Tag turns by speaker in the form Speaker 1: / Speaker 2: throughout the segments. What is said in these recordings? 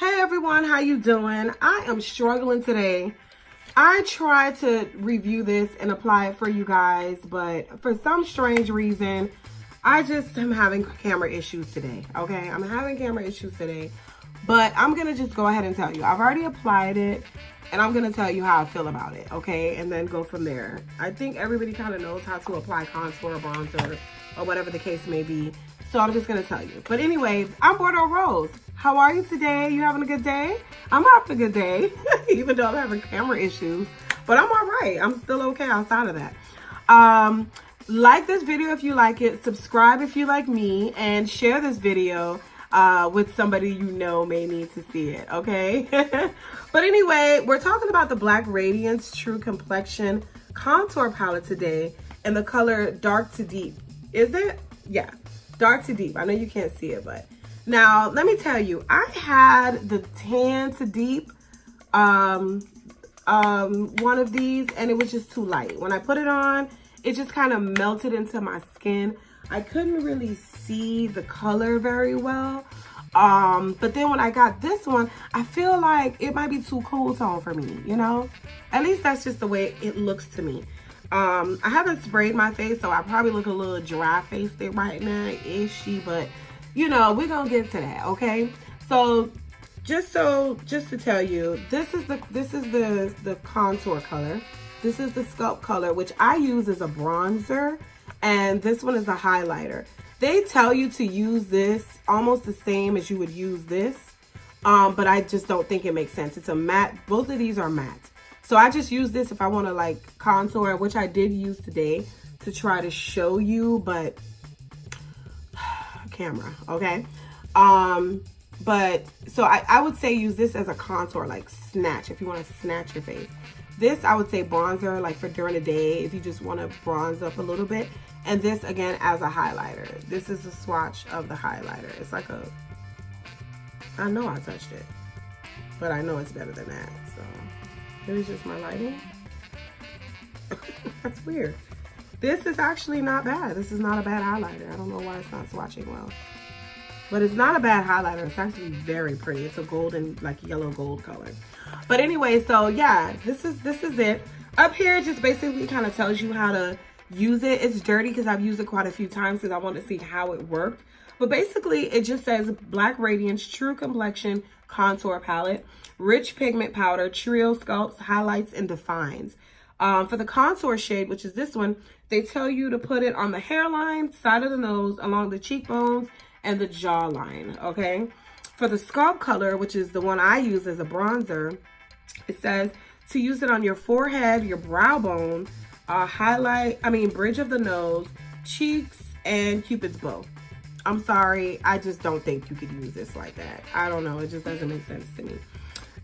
Speaker 1: Hey everyone, how you doing? I am struggling today. I tried to review this and apply it for you guys, but for some strange reason, I just am having camera issues today, okay? I'm having camera issues today, but I'm gonna just go ahead and tell you. I've already applied it, and I'm gonna tell you how I feel about it, okay? And then go from there. I think everybody kind of knows how to apply contour, bronzer, or whatever the case may be. So I'm just gonna tell you. But anyway, I'm Bordeaux Rose. How are you today? You having a good day? I'm having a good day, even though I'm having camera issues. But I'm all right. I'm still okay outside of that. Like this video if you like it. Subscribe if you like me. And share this video with somebody you know may need to see it, okay? But anyway, we're talking about the Black Radiance True Complexion Contour Palette today in the color Dark to Deep. Is it? Yeah. Dark to Deep. I know you can't see it, but now let me tell you, I had the Tan to Deep one of these, and it was just too light. When I put it on, it just kind of melted into my skin. I couldn't really see the color very well. But then when I got this one, I feel like it might be too cool tone for me, you know? At least that's just the way it looks to me. I haven't sprayed my face, so I probably look a little dry faced right now, ishy, but you know, we're gonna get to that, okay? So just to tell you, this is the contour color. This is the sculpt color, which I use as a bronzer, and this one is a highlighter. They tell you to use this almost the same as you would use this, but I just don't think it makes sense. It's a matte. Both of these are matte. So I just use this if I want to like contour, which I did use today to try to show you, but camera, okay? But so I would say use this as a contour, like snatch, if you want to snatch your face. This I would say bronzer, like for during the day, if you just want to bronze up a little bit. And this again as a highlighter. This is the swatch of the highlighter. It's like a, I know I touched it, but I know it's better than that, so. Here's just my lighting. That's weird. This is actually not bad. This is not a bad highlighter. I don't know why it's not swatching well. But it's not a bad highlighter. It's actually very pretty. It's a golden, like yellow gold color. But anyway, so yeah, this is it. Up here, it just basically kind of tells you how to use it. It's dirty because I've used it quite a few times because I want to see how it worked. But basically, it just says Black Radiance True Complexion Contour Palette, Rich Pigment Powder, Trio Sculpts, Highlights, and Defines. For the contour shade, which is this one, they tell you to put it on the hairline, side of the nose, along the cheekbones, and the jawline, okay? For the sculpt color, which is the one I use as a bronzer, it says to use it on your forehead, your brow bone, bridge of the nose, cheeks, and Cupid's bow. I'm sorry, I just don't think you could use this like that. I don't know, it just doesn't make sense to me.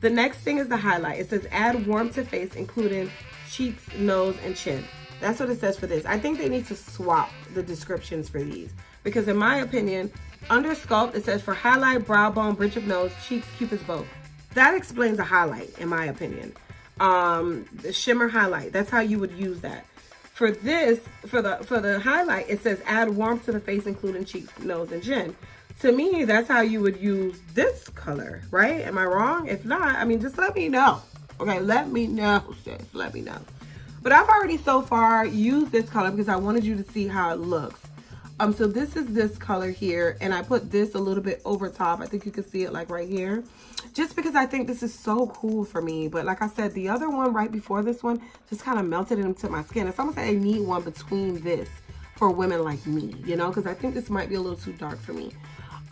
Speaker 1: The next thing is the highlight. It says add warmth to face, including cheeks, nose, and chin. That's what it says for this. I think they need to swap the descriptions for these, because in my opinion, under sculpt, it says for highlight, brow bone, bridge of nose, cheeks, Cupid's bow. That explains a highlight, in my opinion. The shimmer highlight, that's how you would use that. For this, for the highlight, it says add warmth to the face, including cheeks, nose, and chin. To me, that's how you would use this color, right? Am I wrong? If not, I mean, just let me know. Okay, let me know, sis. Let me know. But I've already so far used this color because I wanted you to see how it looks. So this is this color here, and I put this a little bit over top. I think you can see it like right here, just because I think this is so cool for me. But like I said, the other one right before this one just kind of melted into my skin. It's almost like I need one between this for women like me, you know, because I think this might be a little too dark for me.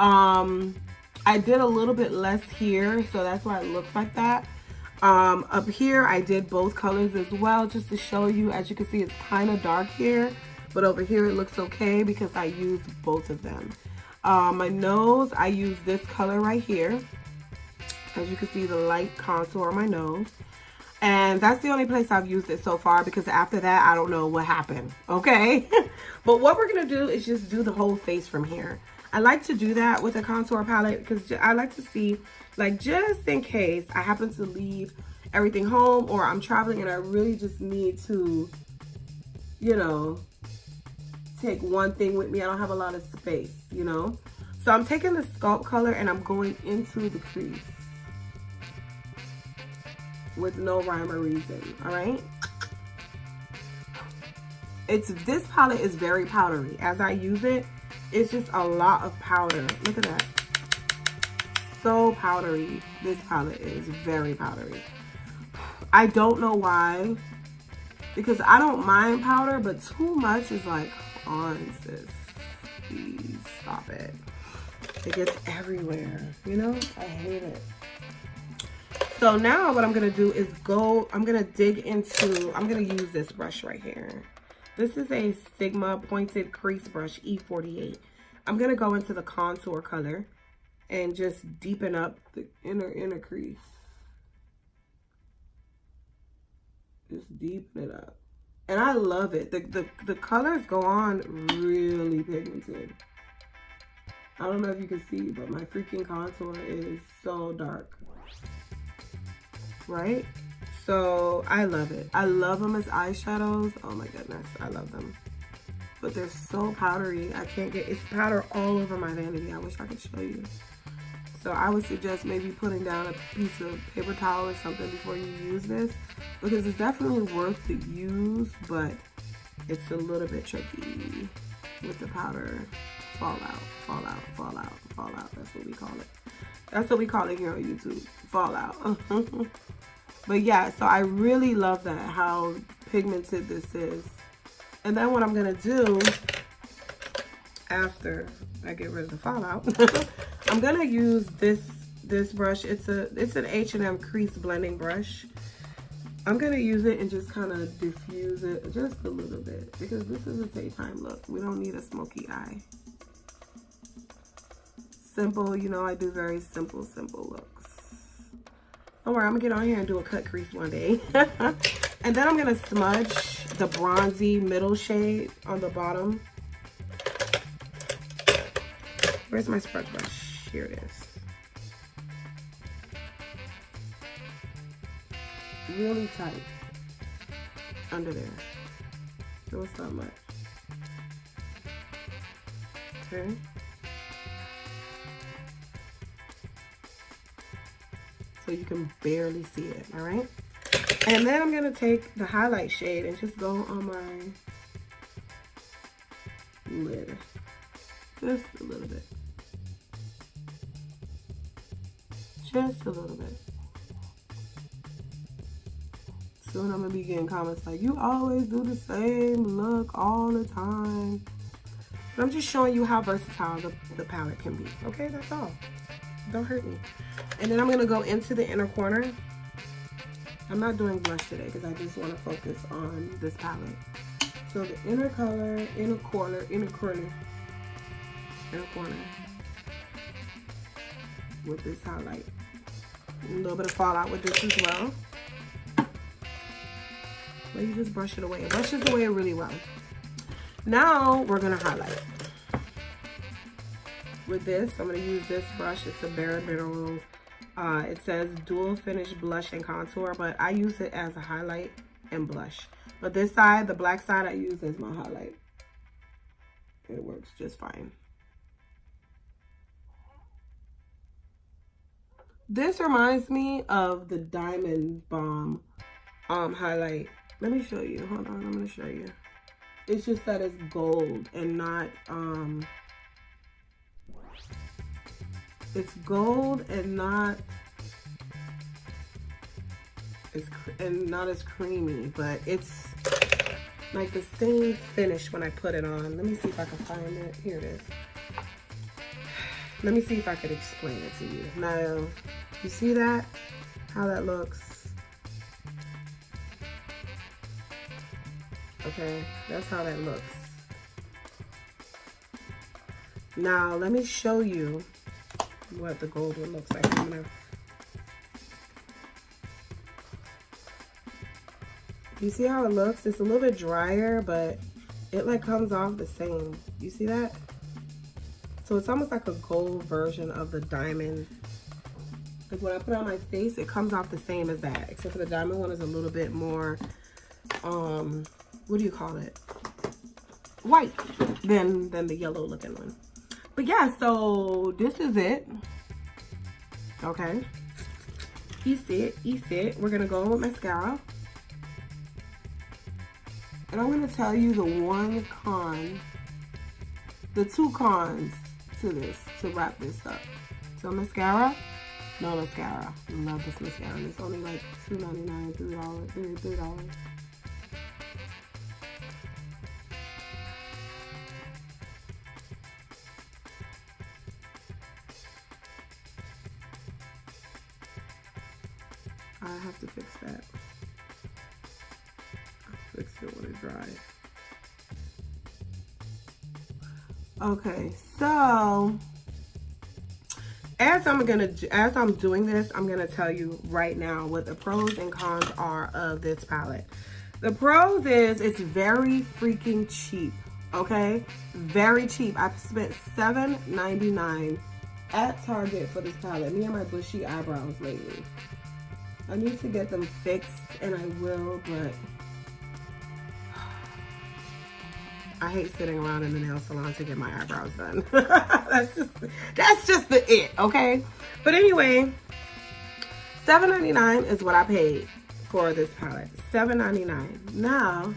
Speaker 1: I did a little bit less here, so that's why it looks like that. Up here, I did both colors as well, just to show you. As you can see, it's kind of dark here. But over here it looks okay because I used both of them. My nose, I used this color right here. As you can see, the light contour on my nose. And that's the only place I've used it so far, because after that, I don't know what happened, okay? But what we're gonna do is just do the whole face from here. I like to do that with a contour palette because I like to see, like, just in case I happen to leave everything home or I'm traveling and I really just need to, you know, take one thing with me. I don't have a lot of space, you know? So I'm taking the sculpt color and I'm going into the crease. with no rhyme or reason, all right? This palette is very powdery. As I use it, it's just a lot of powder. Look at that. So powdery. This palette is very powdery. I don't know why, because I don't mind powder, but too much is like, on, sis. Please stop it. It gets everywhere, you know? I hate it. So now what I'm gonna do is I'm gonna use this brush right here. This is a Sigma pointed crease brush, E48. I'm gonna go into the contour color and just deepen up the inner crease. Just deepen it up. And I love it. The colors go on really pigmented. I don't know if you can see, but my freaking contour is so dark. Right? So I love it. I love them as eyeshadows. Oh my goodness, I love them. But they're so powdery. I can't get, it's powder all over my vanity. I wish I could show you. So I would suggest maybe putting down a piece of paper towel or something before you use this, because it's definitely worth the use, but it's a little bit tricky with the powder. Fallout, fallout, fallout, fallout. That's what we call it. That's what we call it here on YouTube. Fallout. But yeah, so I really love that, how pigmented this is. And then what I'm gonna do after I get rid of the fallout, I'm gonna use this brush. It's an H&M Crease Blending brush. I'm gonna use it and just kind of diffuse it just a little bit, because this is a daytime look. We don't need a smoky eye. Simple, you know, I do very simple looks. Don't worry, I'm gonna get on here and do a cut crease one day. And then I'm gonna smudge the bronzy middle shade on the bottom. Where's my smudge brush? Here it is. Really tight under there. So it's not much. Okay. So you can barely see it, all right? And then I'm gonna take the highlight shade and just go on my lid. Just a little bit. Just a little bit. Soon I'm gonna be getting comments like, you always do the same look all the time. But I'm just showing you how versatile the palette can be. Okay, that's all. Don't hurt me. And then I'm gonna go into the inner corner. I'm not doing blush today because I just want to focus on this palette. So the inner color, inner corner with this highlight. A little bit of fallout with this as well. But you just brush it away. It brushes away really well. Now we're gonna highlight. With this, I'm gonna use this brush. It's a Bare Minerals. It says dual finish blush and contour, but I use it as a highlight and blush. But this side, the black side, I use as my highlight. It works just fine. This reminds me of the Diamond Bomb highlight. Let me show you. Hold on, I'm gonna show you. It's just that it's gold and not it's gold and not as creamy, but it's like the same finish when I put it on. Let me see if I can find it. Here it is. Let me see if I could explain it to you. Now, you see that? How that looks? Okay, that's how that looks. Now, let me show you what the gold one looks like. I'm gonna... You see how it looks? It's a little bit drier, but it like comes off the same. You see that? So it's almost like a gold version of the diamond. Like when I put it on my face, it comes off the same as that, except for the diamond one is a little bit more, what do you call it? White than the yellow looking one. But yeah, so this is it. Okay. Ease it. We're gonna go in with mascara. And I'm gonna tell you the two cons to this, to wrap this up. So mascara, no mascara. Love this mascara. It's only like $2.99, $3. I have to fix that. I'll fix it when it dries. Okay, so as I'm doing this, I'm gonna tell you right now what the pros and cons are of this palette. The pros is it's very freaking cheap, okay? Very cheap. I've spent $7.99 at Target for this palette. Me and my bushy eyebrows lately. I need to get them fixed, and I will, but I hate sitting around in the nail salon to get my eyebrows done. that's just the it, okay? But anyway, $7.99 is what I paid for this palette. $7.99. Now,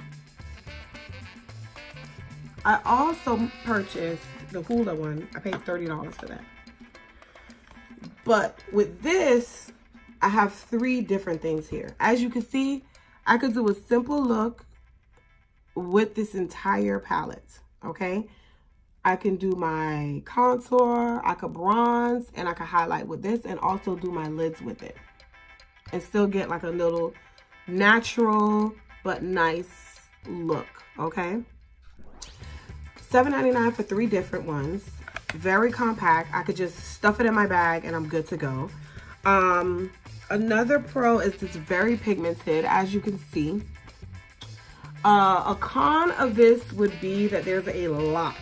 Speaker 1: I also purchased the Hula one. I paid $30 for that. But with this, I have 3 different things here. As you can see, I could do a simple look with this entire palette, okay? I can do my contour, I could bronze, and I could highlight with this, and also do my lids with it. And still get like a little natural but nice look, okay? $7.99 for 3 different ones. Very compact. I could just stuff it in my bag and I'm good to go. Another pro is it's very pigmented, as you can see. A con of this would be that there's a lot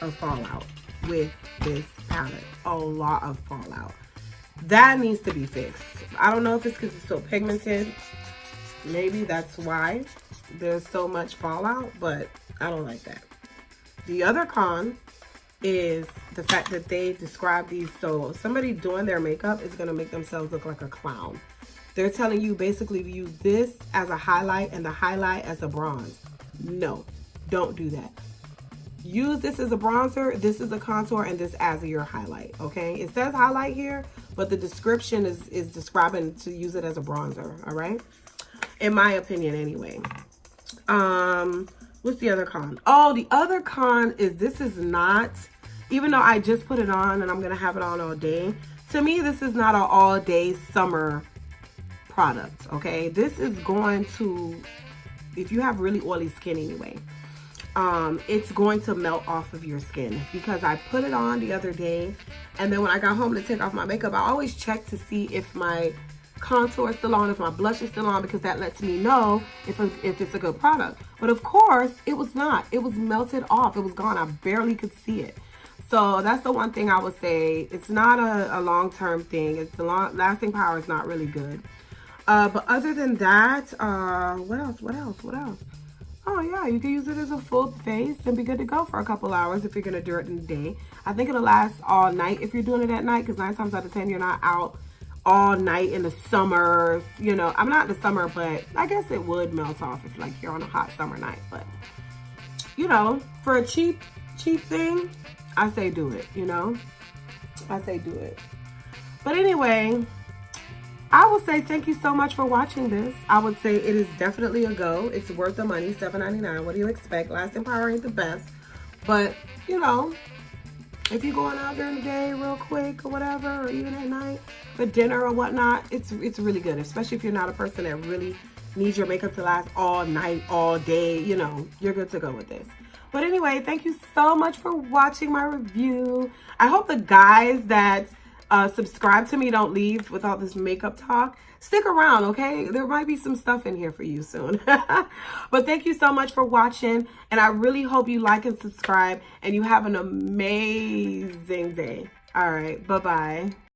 Speaker 1: of fallout with this palette. A lot of fallout. That needs to be fixed. I don't know if it's because it's so pigmented. Maybe that's why there's so much fallout, but I don't like that. The other con is the fact that they describe these, so somebody doing their makeup is going to make themselves look like a clown. They're telling you basically to use this as a highlight and the highlight as a bronze. No, don't do that. Use this as a bronzer, this is a contour, and this as your highlight, okay? It says highlight here, but the description is describing to use it as a bronzer, all right? In my opinion, anyway. What's the other con? Oh, the other con is this is not, even though I just put it on and I'm going to have it on all day, to me, this is not an all-day summer product, okay? This is going to, if you have really oily skin anyway, it's going to melt off of your skin, because I put it on the other day, and then when I got home to take off my makeup, I always check to see if my contour is still on, if my blush is still on, because that lets me know if it's a good product. But of course, it was not. It was melted off. It was gone. I barely could see it. So that's the one thing I would say. It's not a long-term thing. It's the lasting power is not really good. But other than that, what else? Oh yeah, you can use it as a full face and be good to go for a couple hours if you're gonna do it in the day. I think it'll last all night if you're doing it at night, because 9 times out of 10 you're not out all night in the summer. You know, I'm not in the summer, but I guess it would melt off if like you're on a hot summer night. But you know, for a cheap thing, I say do it, you know? I say do it. But anyway, I will say thank you so much for watching this. I would say it is definitely a go. It's worth the money, $7.99. What do you expect? Lasting power ain't the best. But, you know, if you're going out during the day real quick or whatever, or even at night for dinner or whatnot, it's really good, especially if you're not a person that really needs your makeup to last all night, all day. You know, you're good to go with this. But anyway, thank you so much for watching my review. I hope the guys that subscribe to me don't leave with all this makeup talk. Stick around, okay? There might be some stuff in here for you soon. But thank you so much for watching, and I really hope you like and subscribe, and you have an amazing day. All right, bye-bye.